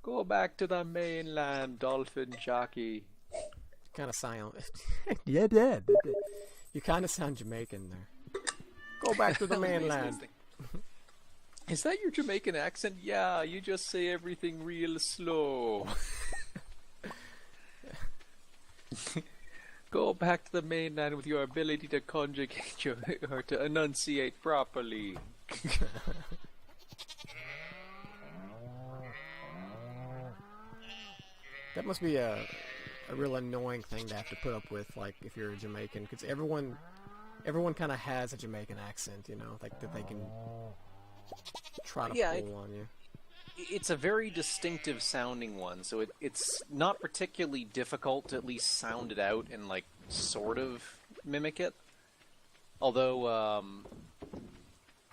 Go back to the mainland, dolphin jockey. Kind of sound. Yeah. You kind of sound Jamaican there. Go back to the mainland. Is that your Jamaican accent? Yeah, you just say everything real slow. Go back to the mainland with your ability to conjugate or to enunciate properly. That must be a real annoying thing to have to put up with, like, if you're a Jamaican, because everyone kind of has a Jamaican accent, you know, like, that they can try to Yeah, pull on you. it's a very distinctive sounding one, so it's not particularly difficult to at least sound it out and, like, sort of mimic it. Although,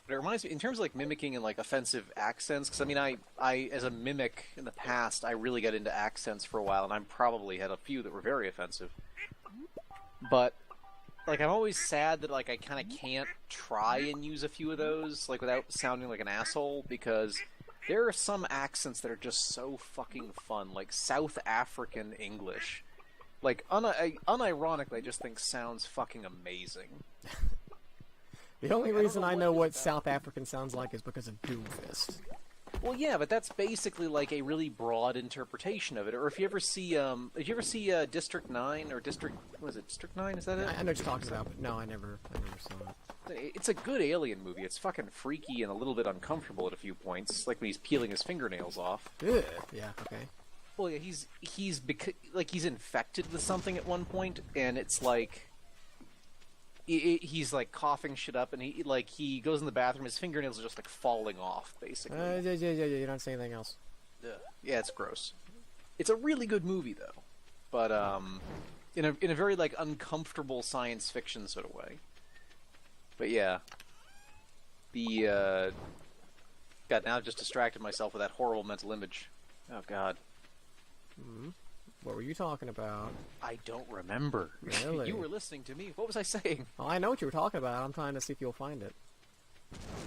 but it reminds me, in terms of, like, mimicking and, like, offensive accents, because, I mean, I, as a mimic in the past, I really got into accents for a while, and I probably had a few that were very offensive. But, like, I'm always sad that, like, I kind of can't try and use a few of those, like, without sounding like an asshole, because there are some accents that are just so fucking fun, like South African English. Like, unironically, I just think sounds fucking amazing. The only I don't reason know I what know it is what about South African sounds like is because of Doomfist. Well, yeah, but that's basically like a really broad interpretation of it. Or if you ever see, did you ever see District 9 or District, was it District 9? Is that it? I know what you're talking about, but no, I never saw it. It's a good alien movie. It's fucking freaky and a little bit uncomfortable at a few points, like when he's peeling his fingernails off. Ugh. Yeah, okay. Well, yeah, he's infected with something at one point, and it's like he's like coughing shit up, and he goes in the bathroom. His fingernails are just like falling off, basically. Yeah, you don't say anything else. Ugh. Yeah, it's gross. It's a really good movie though, but in a very like uncomfortable science fiction sort of way. But yeah, the God, now I've just distracted myself with that horrible mental image. Oh God. What were you talking about? I don't remember. Really? You were listening to me. What was I saying? Well, I know what you were talking about. I'm trying to see if you'll find it.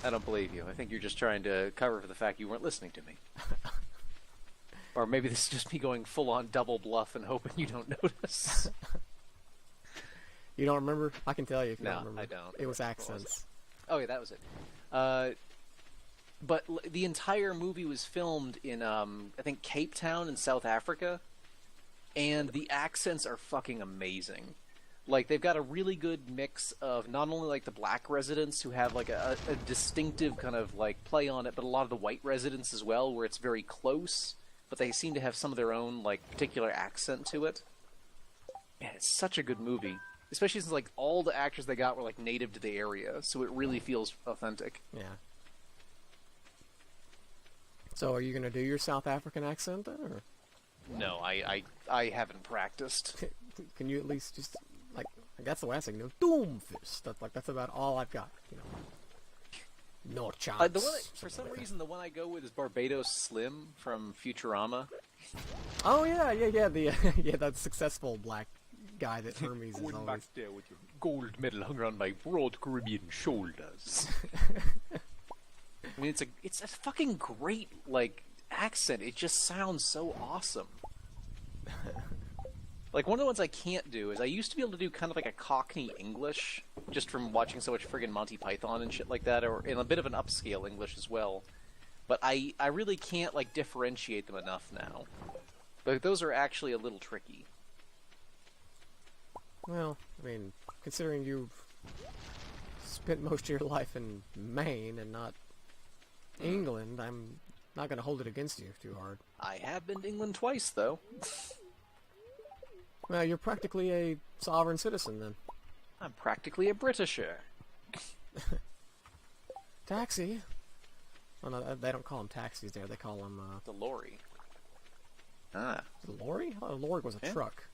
I don't believe you. I think you're just trying to cover for the fact you weren't listening to me. Or maybe this is just me going full-on double bluff and hoping you don't notice. You don't remember? I can tell you if you No, don't remember. I don't. It was What was accents. Oh yeah, that was it. But the entire movie was filmed in, I think, Cape Town in South Africa, and the accents are fucking amazing. Like, they've got a really good mix of not only, like, the black residents who have, like, a distinctive kind of, like, play on it, but a lot of the white residents as well, where it's very close, but they seem to have some of their own, like, particular accent to it. Man, it's such a good movie. Especially since, like, all the actors they got were, like, native to the area, so it really feels authentic. Yeah. So, are you going to do your South African accent then, or No, I haven't practiced. can you at least just, like that's the last thing, you know, Doomfist. That's about all I've got, you know. No chance. The one for some like reason, the one I go with is Barbados Slim from Futurama. Oh yeah, the yeah, that successful black guy that Hermes is Going always. back there with your gold medal hung around my broad Caribbean shoulders. I mean, it's a fucking great like accent. It just sounds so awesome. Like, one of the ones I can't do is I used to be able to do kind of like a Cockney English, just from watching so much friggin' Monty Python and shit like that, or in a bit of an upscale English as well. But I really can't, like, differentiate them enough now. But those are actually a little tricky. Well, I mean, considering you've spent most of your life in Maine and not England, I'm not going to hold it against you too hard. I have been to England twice, though. Well, you're practically a sovereign citizen then. I'm practically a Britisher. Taxi. Oh no, they don't call them taxis there. They call them The lorry. Ah, a lorry. I thought a lorry was a Yeah. truck.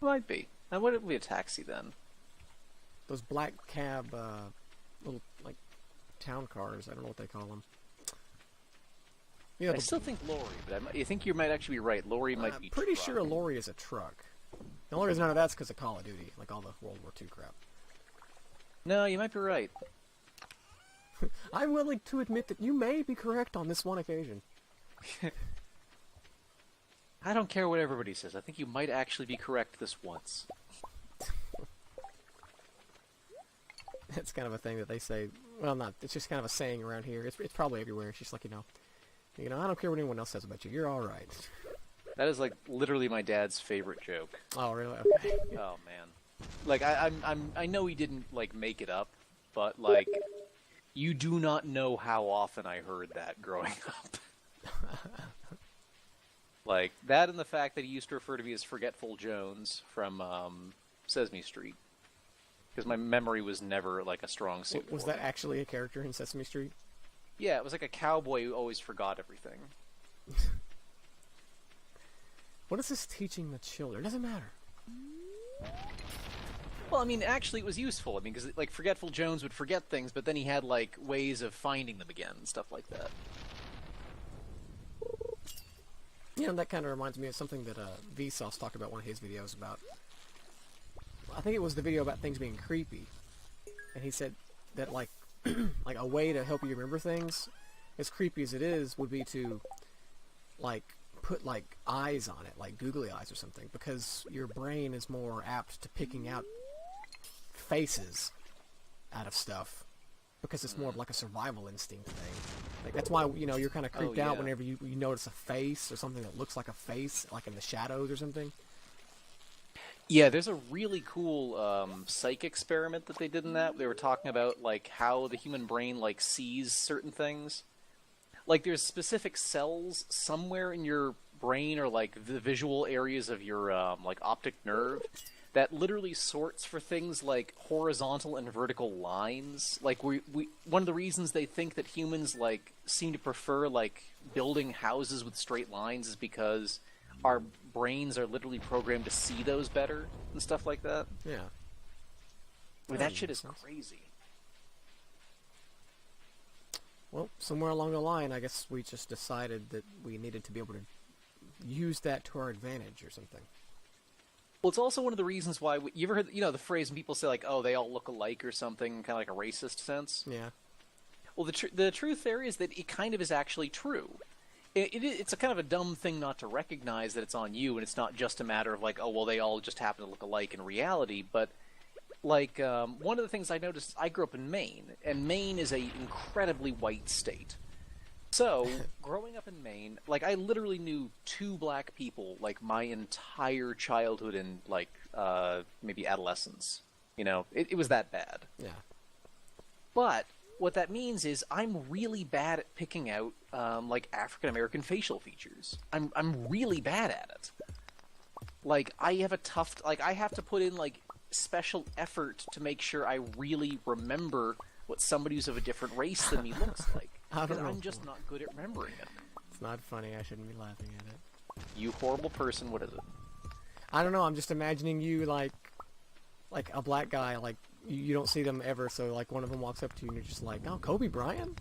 might be. Now, would it be a taxi then? Those black cab, little like town cars. I don't know what they call them. Yeah, I still think lorry, but I think you might actually be right. Lorry might I'm be pretty truck. sure a lorry is a truck. The only reason I know that's because of Call of Duty, like all the World War II crap. No, you might be right. I'm willing to admit that you may be correct on this one occasion. I don't care what everybody says. I think you might actually be correct this once. It's kind of a thing that they say. Well, not. It's just kind of a saying around here. It's probably everywhere. It's just like, I don't care what anyone else says about you. You're all right. That is like literally my dad's favorite joke. Oh, really? Okay. Oh man. Like I know he didn't like make it up, but like you do not know how often I heard that growing up. Like that and the fact that he used to refer to me as Forgetful Jones from Sesame Street. Because my memory was never like a strong suit. Was that actually a character in Sesame Street? Yeah, it was like a cowboy who always forgot everything. What is this teaching the children? It doesn't matter. Well, I mean, actually, it was useful. I mean, because like Forgetful Jones would forget things, but then he had like ways of finding them again and stuff like that. Yeah, and that kind of reminds me of something that Vsauce talked about one of his videos about. I think it was the video about things being creepy, and he said that like like a way to help you remember things, as creepy as it is, would be to like put like eyes on it, like googly eyes or something, because your brain is more apt to picking out faces out of stuff, because it's more of like a survival instinct thing. Like that's why you're kind of creeped out whenever you notice a face or something that looks like a face, like in the shadows or something. Yeah, there's a really cool psych experiment that they did in that. They were talking about like how the human brain like sees certain things. Like there's specific cells somewhere in your brain or like the visual areas of your like optic nerve that literally sorts for things like horizontal and vertical lines. Like we one of the reasons they think that humans like seem to prefer like building houses with straight lines is because our brains are literally programmed to see those better and stuff like that. Yeah. I mean, that shit is crazy. Well, somewhere along the line, I guess we just decided that we needed to be able to use that to our advantage or something. Well, it's also one of the reasons why you ever heard the phrase when people say like, "Oh, they all look alike" or something, kind of like a racist sense. Yeah. Well, the truth there is that it kind of is actually true. It's a kind of a dumb thing not to recognize that it's on you, and it's not just a matter of like, oh, well, they all just happen to look alike in reality. But like one of the things I noticed, I grew up in Maine, and Maine is a incredibly white state. So growing up in Maine, like I literally knew 2 black people like my entire childhood and like maybe adolescence. It was that bad. Yeah. But what that means is I'm really bad at picking out like African American facial features. I'm really bad at it. Like I have I have to put in like special effort to make sure I really remember what somebody who's of a different race than me looks like. Because I'm just not good at remembering it. It's not funny. I shouldn't be laughing at it. You horrible person. What is it? I don't know. I'm just imagining you like a black guy. Like you don't see them ever. So like one of them walks up to you and you're just like, "Oh, Kobe Bryant."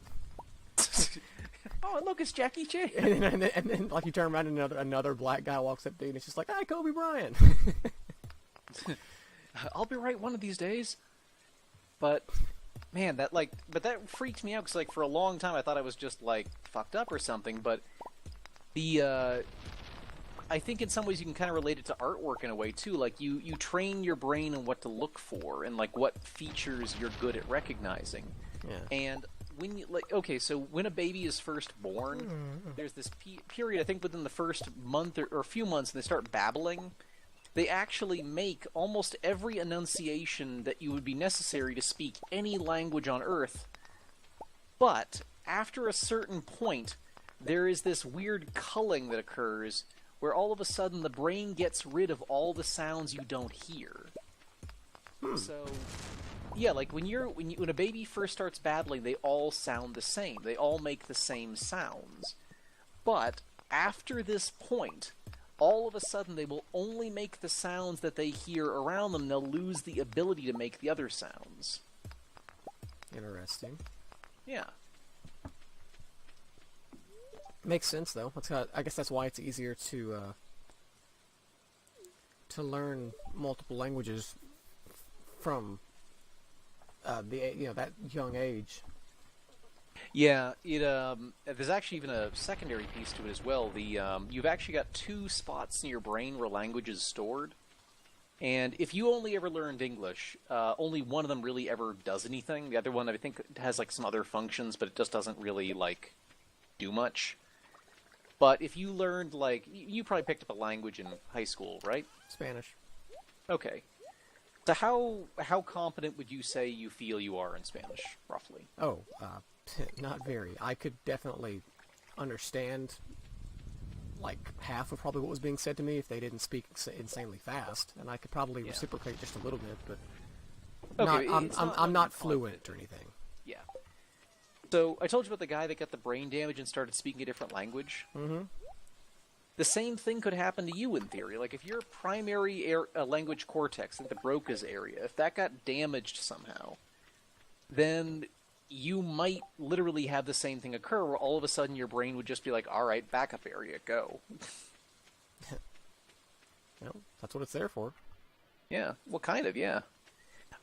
Oh, look, it's Jackie Chan. and then like you turn around and another black guy walks up to you and it's just like, "Hi, Kobe Bryant." I'll be right one of these days. But man, that freaked me out because like for a long time I thought I was just like fucked up or something. But I think in some ways you can kind of relate it to artwork in a way too. Like you train your brain on what to look for and like what features you're good at recognizing. Yeah. And when you so when a baby is first born, there's this period I think within the first month or a few months, and they start babbling. They actually make almost every enunciation that you would be necessary to speak any language on Earth. But after a certain point, there is this weird culling that occurs where all of a sudden the brain gets rid of all the sounds you don't hear. So, yeah, like when a baby first starts babbling, they all sound the same. They all make the same sounds. But after this point, all of a sudden they will only make the sounds that they hear around them. They'll lose the ability to make the other sounds. Interesting. Yeah. Makes sense though. I guess that's why it's easier to learn multiple languages from that young age. Yeah, there's actually even a secondary piece to it as well. You've actually got two spots in your brain where language is stored. And if you only ever learned English, only one of them really ever does anything. The other one, I think, has like some other functions, but it just doesn't really like do much. But if you learned like you probably picked up a language in high school, right? Spanish. Okay. So how competent would you say you feel you are in Spanish, roughly? Oh, not very. I could definitely understand like half of probably what was being said to me if they didn't speak insanely fast, and I could probably reciprocate just a little bit, but Okay, I'm not fluent or anything. Yeah. So I told you about the guy that got the brain damage and started speaking a different language. Mm-hmm. The same thing could happen to you in theory. Like if your primary language cortex, like the Broca's area, if that got damaged somehow, then you might literally have the same thing occur where all of a sudden your brain would just be like, all right, backup area, go. Well, that's what it's there for. Yeah, well, kind of, yeah.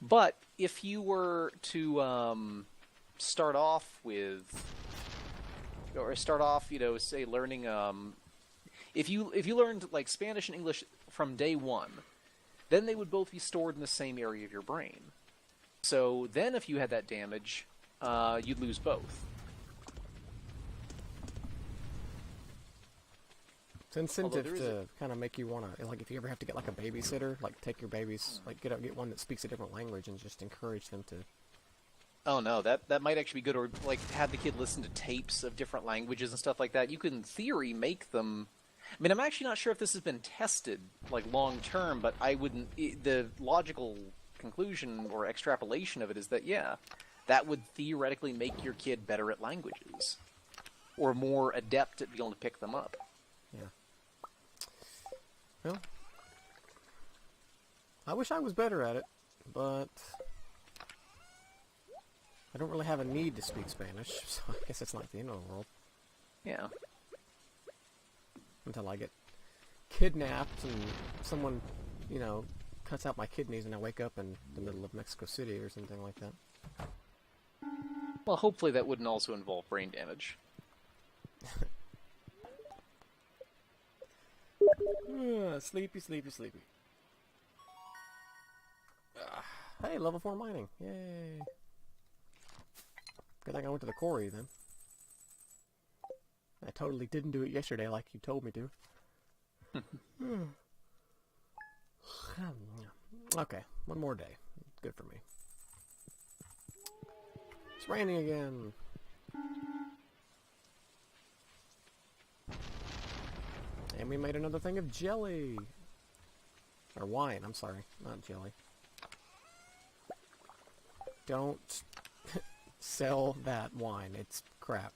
But if you were to start off with, or start off, say learning, if you learned like Spanish and English from day one, then they would both be stored in the same area of your brain. So then if you had that damage, you'd lose both. It's incentive to kind of make you want to, like, if you ever have to get like a babysitter, like take your babies, like get one that speaks a different language and just encourage them to. Oh no, that might actually be good, or like have the kid listen to tapes of different languages and stuff like that. You could, in theory, make them. I mean, I'm actually not sure if this has been tested like long term, but I wouldn't. The logical conclusion or extrapolation of it is that that would theoretically make your kid better at languages, or more adept at being able to pick them up. Yeah. Well, I wish I was better at it, but I don't really have a need to speak Spanish, so I guess it's not the end of the world. Yeah. Until I get kidnapped and someone, cuts out my kidneys and I wake up in the middle of Mexico City or something like that. Well, hopefully that wouldn't also involve brain damage. Sleepy, sleepy, sleepy. Hey, level 4 mining. Yay. Good thing I went to the quarry then. I totally didn't do it yesterday like you told me to. Okay, one more day. Good for me. It's raining again. And we made another thing of jelly. Or wine, I'm sorry. Not jelly. Don't sell that wine. It's crap.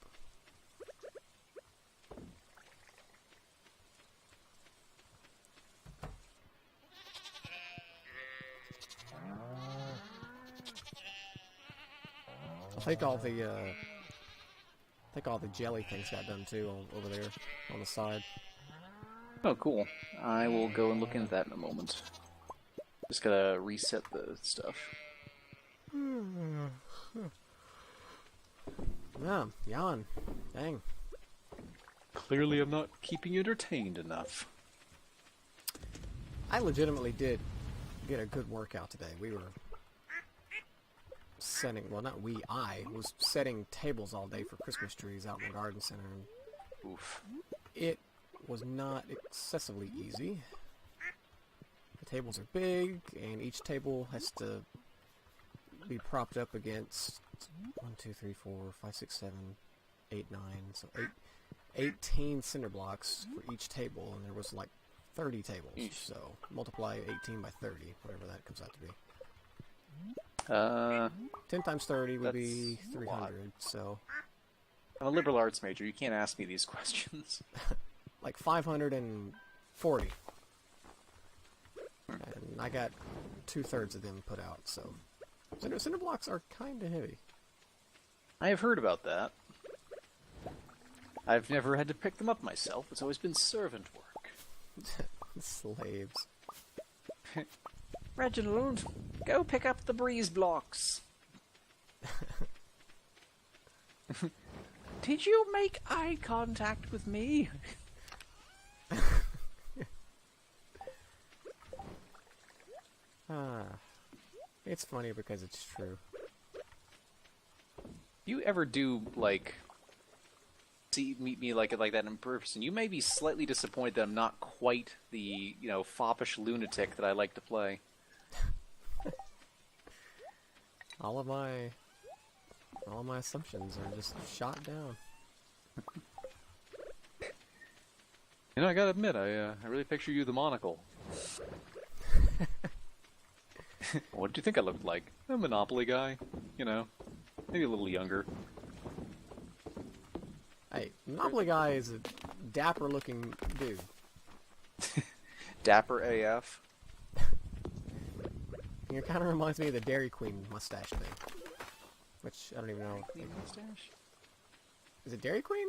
I think all the jelly things got done too over there on the side. Oh, cool. I will go and look into that in a moment. Just gotta reset the stuff. Yeah, yawn. Dang. Clearly I'm not keeping you entertained enough. I legitimately did get a good workout today. We were setting, well, not we, I was setting tables all day for Christmas trees out in the garden center. And Oof. it was not excessively easy. The tables are big, and each table has to be propped up against 1, 2, 3, 4, 5, 6, 7, 8, 9, so 18 cinder blocks for each table, and there was like 30 tables. Eesh. So multiply 18 by 30, whatever that comes out to be. 10 times 30 would be 300, so I'm a liberal arts major. You can't ask me these questions. like 540. And I got 2/3 of them put out, so cinder blocks are kind of heavy. I have heard about that. I've never had to pick them up myself. It's always been servant work. Slaves. Reginald, go pick up the breeze blocks. Did you make eye contact with me? It's funny because it's true. You ever do, like, meet me like that in person, you may be slightly disappointed that I'm not quite the, foppish lunatic that I like to play. All of my assumptions are just shot down. I gotta admit, I really picture you the monocle. What do you think I looked like? A Monopoly guy, maybe a little younger. Hey, Monopoly guy is a dapper-looking dude. Dapper AF. It kind of reminds me of the Dairy Queen mustache thing. Which, I don't even know. Mustache? Is it Dairy Queen?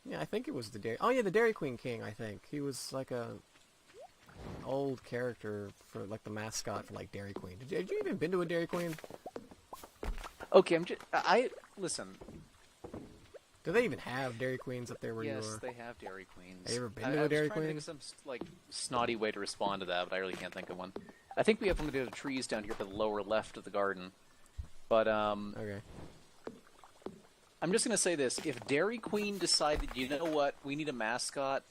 Yeah, I think it was the Dairy... Oh yeah, the Dairy Queen King, I think. He was like a old character for, like, the mascot for, like, Dairy Queen. Did you even been to a Dairy Queen? Okay, listen. Do they even have Dairy Queens up there where you are? Yes, they have Dairy Queens. Have you ever been to a Dairy Queen? I was trying to think of some, like, snotty way to respond to that, but I really can't think of one. I think we have one of the other trees down here to the lower left of the garden. But, Okay. I'm just going to say this. If Dairy Queen decided, you know what, we need a mascot,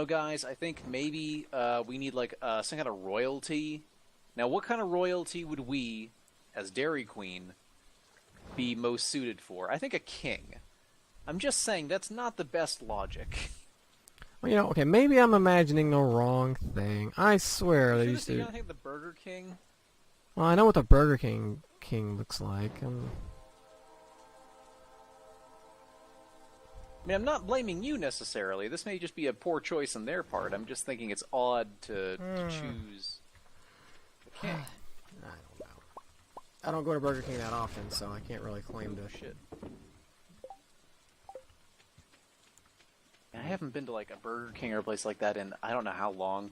guys, I think maybe we need, like, some kind of royalty. Now, what kind of royalty would we, as Dairy Queen, be most suited for? I think a king. I'm just saying, that's not the best logic. Well, okay, maybe I'm imagining the wrong thing. I swear they used to... I think the Burger King? Well, I know what the Burger King looks like. I mean, I'm not blaming you necessarily. This may just be a poor choice on their part. I'm just thinking it's odd to choose the king. I don't know. I don't go to Burger King that often, so I can't really claim to... Shit. I haven't been to, like, a Burger King or a place like that in I don't know how long.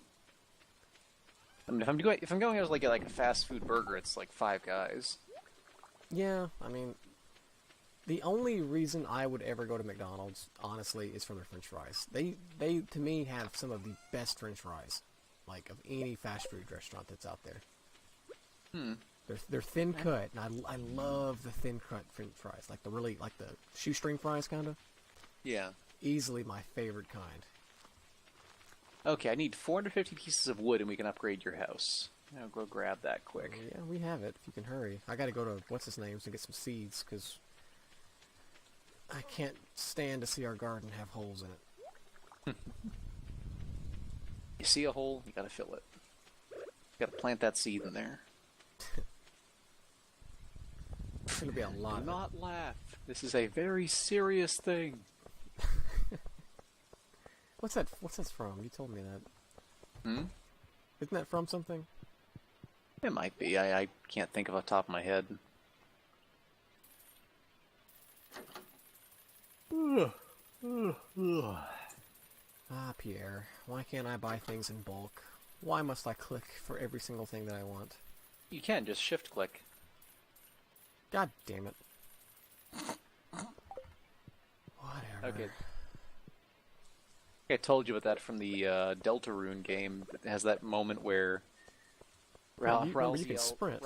I mean, if I'm going as like a fast food burger, it's like Five Guys. Yeah, I mean, the only reason I would ever go to McDonald's, honestly, is for their French fries. They to me have some of the best French fries, like of any fast food restaurant that's out there. They're thin cut, and I love the thin cut French fries, like the shoestring fries kind of. Yeah. Easily my favorite kind. Okay, I need 450 pieces of wood, and we can upgrade your house. I'll go grab that quick. Yeah, we have it. If you can hurry. I gotta go to what's his name's to get some seeds, because I can't stand to see our garden have holes in it. You see a hole, you gotta fill it. You gotta plant that seed in there. It's gonna be a lot. Do not laugh. This is a very serious thing. What's that from? You told me that. Hmm? Isn't that from something? It might be. I can't think of off the top of my head. Ah, Pierre. Why can't I buy things in bulk? Why must I click for every single thing that I want? You can, just shift click. God damn it. Whatever. Okay. I told you about that from the Deltarune game. It has that moment where you can sprint.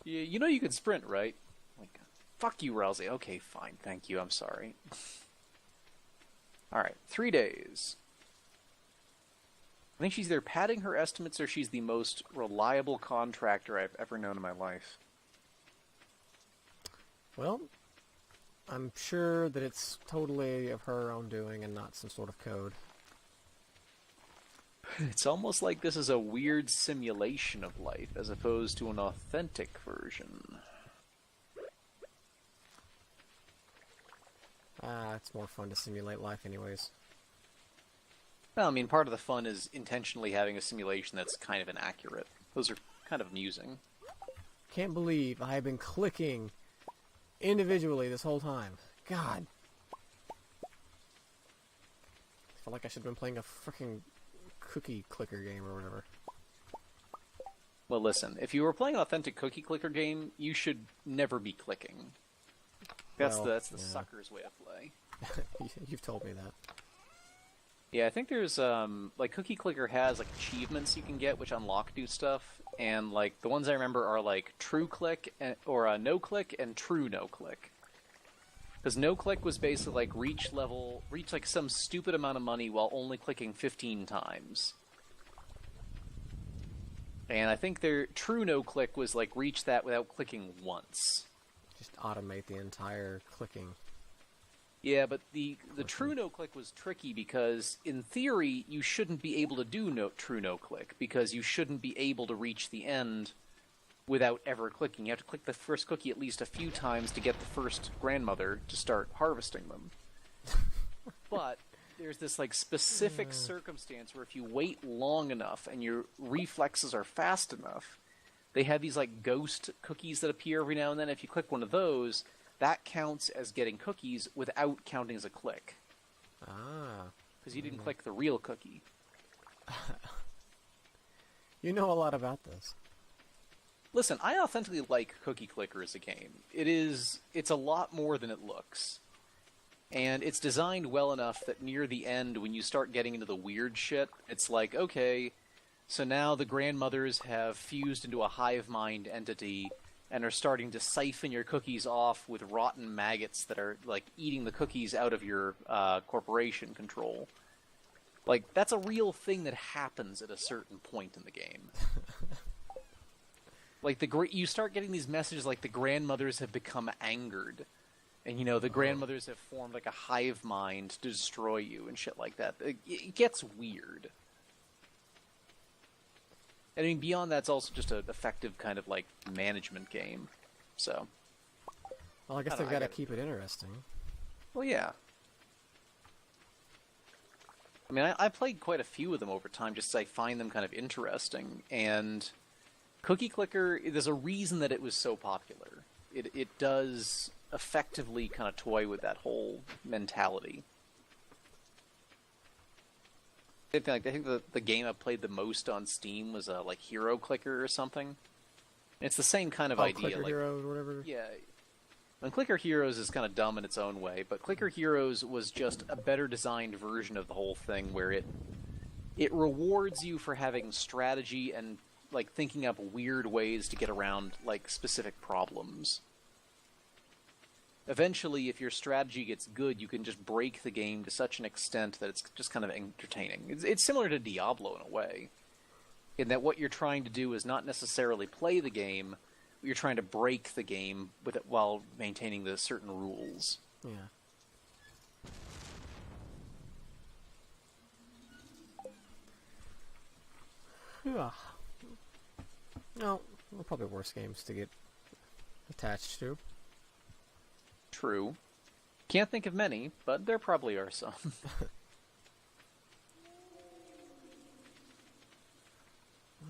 You know you can sprint, right? Like, fuck you, Rousey. Okay, fine. Thank you. I'm sorry. Alright, 3 days. I think she's either padding her estimates or she's the most reliable contractor I've ever known in my life. Well, I'm sure that it's totally of her own doing and not some sort of code. It's almost like this is a weird simulation of life as opposed to an authentic version. It's more fun to simulate life anyways. Well, I mean, part of the fun is intentionally having a simulation that's kind of inaccurate. Those are kind of amusing. Can't believe I have been clicking individually this whole time. God. I feel like I should have been playing a freaking cookie clicker game or whatever. Well, listen, if you were playing an authentic cookie clicker game, you should never be clicking. Well, that's the yeah. sucker's way to play. You've told me that. Yeah, I think there's like Cookie Clicker has like achievements you can get which unlock new stuff, and like the ones I remember are like True Click or No Click and True No Click. Because No Click was basically like reach like some stupid amount of money while only clicking 15 times. And I think their True No Click was like reach that without clicking once. Just automate the entire clicking. Yeah, but the True No Click was tricky because in theory you shouldn't be able to do True No Click because you shouldn't be able to reach the end without ever clicking. You have to click the first cookie at least a few times to get the first grandmother to start harvesting them. But there's this like specific circumstance where if you wait long enough and your reflexes are fast enough, they have these like ghost cookies that appear every now and then. If you click one of those, that counts as getting cookies without counting as a click. Ah. Because you didn't click the real cookie. You know a lot about this. Listen, I authentically like Cookie Clicker as a game. It's a lot more than it looks. And it's designed well enough that near the end, when you start getting into the weird shit, it's like, okay, so now the grandmothers have fused into a hive mind entity and are starting to siphon your cookies off with rotten maggots that are, like, eating the cookies out of your corporation control. Like, that's a real thing that happens at a certain point in the game. Like, you start getting these messages like the grandmothers have become angered. And, you know, the grandmothers have formed, like, a hive mind to destroy you and shit like that. It gets weird. I mean, beyond that, it's also just an effective kind of, like, management game. So. Well, I guess they've got to keep it interesting. Well, yeah. I mean, I played quite a few of them over time just because I find them kind of interesting. And Cookie Clicker, there's a reason that it was so popular. It does effectively kind of toy with that whole mentality. I think the game I played the most on Steam was like Hero Clicker or something. It's the same kind of idea. Clicker like, Heroes or whatever. Yeah. And Clicker Heroes is kind of dumb in its own way, but Clicker Heroes was just a better designed version of the whole thing where it rewards you for having strategy and like thinking up weird ways to get around like specific problems. Eventually, if your strategy gets good, you can just break the game to such an extent that it's just kind of entertaining. It's similar to Diablo in a way, in that what you're trying to do is not necessarily play the game, but you're trying to break the game with it while maintaining the certain rules. Yeah. Yeah. No, they're probably worse games to get attached to. True. Can't think of many, but there probably are some.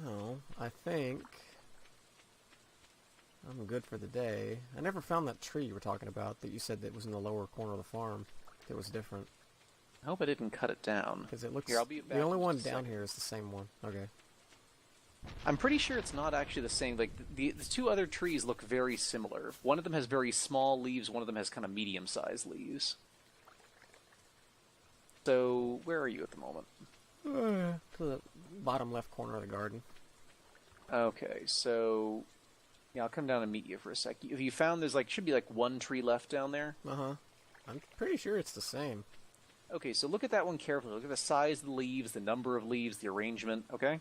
Well, I think I'm good for the day. I never found that tree you were talking about that you said that was in the lower corner of the farm. It was different. I hope I didn't cut it down. Because it looks... Here, I'll be back the only in one just a down second. here is the same one. Okay. I'm pretty sure it's not actually the same. Like the two other trees look very similar. One of them has very small leaves. One of them has kind of medium-sized leaves. So where are you at the moment? To the bottom left corner of the garden. Okay, so yeah, I'll come down and meet you for a sec. Have you found there's like should be like one tree left down there? Uh-huh. I'm pretty sure it's the same. Okay, so look at that one carefully. Look at the size of the leaves, the number of leaves, the arrangement. Okay.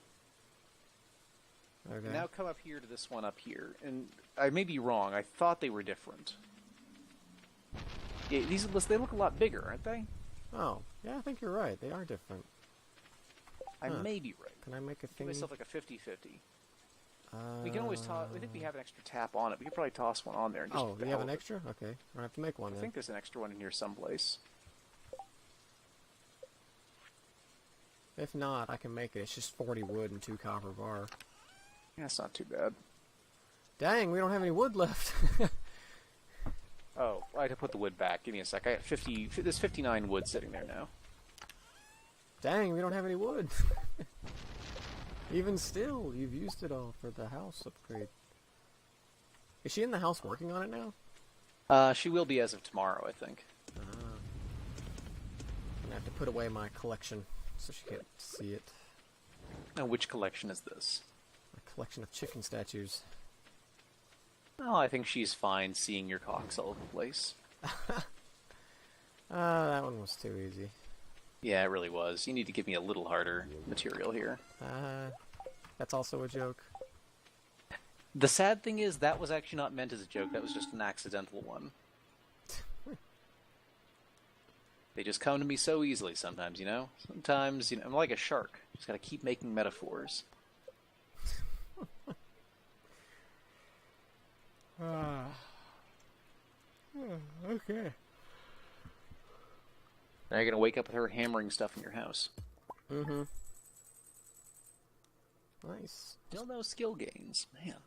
Okay. Now come up here to this one up here, and I may be wrong. I thought they were different. Yeah, they look a lot bigger, aren't they? Oh, yeah, I think you're right. They are different. I may be right. Can I make a Give thing? myself like a 50-50. We can always toss. I think we have an extra tap on it. We could probably toss one on there. And just Oh, do you have an extra? Okay. I'm gonna have to make one I then. think there's an extra one in here someplace. If not, I can make it. It's just 40 wood and 2 copper bar. Yeah, it's not too bad. Dang, we don't have any wood left. Oh, I had to put the wood back. Give me a sec. I got 50. There's 59 wood sitting there now. Dang, we don't have any wood. Even still, you've used it all for the house upgrade. Is she in the house working on it now? She will be as of tomorrow, I think. I'm gonna have to put away my collection so she can't see it. Now, which collection is this? My collection of chicken statues. Oh, I think she's fine seeing your cocks all over the place. That one was too easy. Yeah, it really was. You need to give me a little harder material here. That's also a joke. The sad thing is, that was actually not meant as a joke. That was just an accidental one. They just come to me so easily sometimes, you know? Sometimes, you know, I'm like a shark. Just gotta keep making metaphors. Okay. Now you're gonna wake up with her hammering stuff in your house. Mm-hmm. Nice. Still no skill gains. Man.